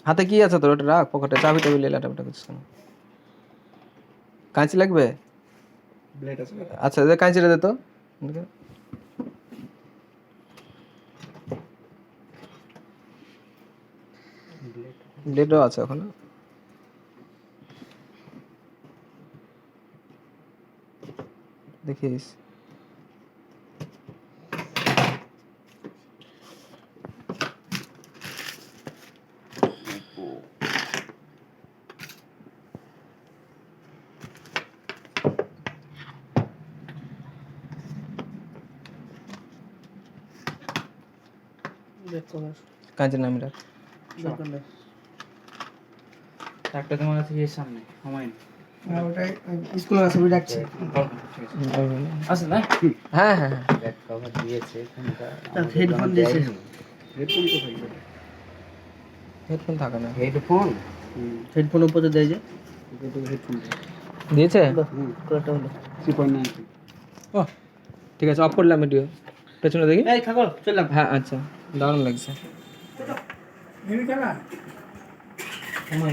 হাতে কি আছে তোর? ওটা রাখ পকেটে। চাবি টাবি লেলাটা করছিস কেন? কাঁচি লাগবে? ব্লেড আছে? আচ্ছা দে, কাঁচিটা দে তো। ব্লেডও আছে ওখানে। দেখিস। কাঁচি নামি রাখ। একটা তোমার কাছে এর সামনে সময় নেই। ওটাই স্কুলে আছে, ওই ডাকছে। আছে না? হ্যাঁ হ্যাঁ ব্যাক কভার দিয়েছে কোনটা? হেডফোন দিয়েছে। হেডফোন তো ভাই। হেডফোন থাকে না। হেডফোন? হেডফোন উপরে দেয় যে। হেডফোন দিয়েছে? কয়টা হলো? 3.9। ও ঠিক আছে, অফ করলাম ভিডিও। পেছনে দেখি। এই থাকো, চললাম। হ্যাঁ আচ্ছা, দারুণ লাগছে। সময়